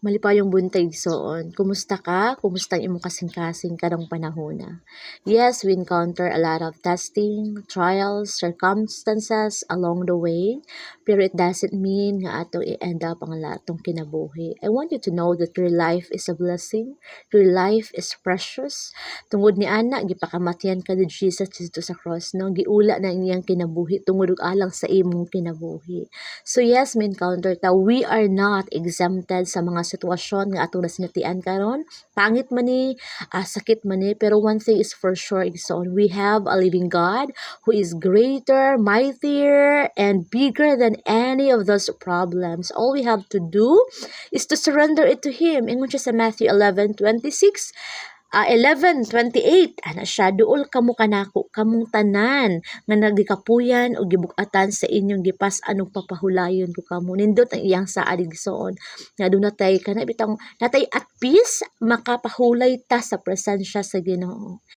Malipayong buntag igsoon. Kumusta ka? Kumusta ang imong kasing-kasing karong panahona? Yes, we encounter a lot of testing, trials, circumstances along the way, pero it doesn't mean nga ato i-end up ang latong kinabuhi. I want you to know that your life is a blessing. Your life is precious. Tungod ni ana gipakamatian ka ni Jesus dito sa cross, no? Giula na iyang kinabuhi tungod og alang sa imong kinabuhi. So yes, may encounter ta. We are not exempted sa mga sitwasyon nga atong nasinatian karon. Pangit man ni, sakit man ni, pero one thing is for sure, igsoon, we have a living God who is greater, mightier, and bigger than any of those problems. All we have to do is to surrender it to Him. Ingon siya sa Matthew 11:26. 11:28 ana siya, duol kamo kanako kamong tanan nga nagikapuyan o gibukatan sa inyong gipas-an ug papahulayon ko kamo. Nindot ang iyang saad igsoon nga dunay kana bitang natay at peace makapahulay ta sa presensya sa Ginoo.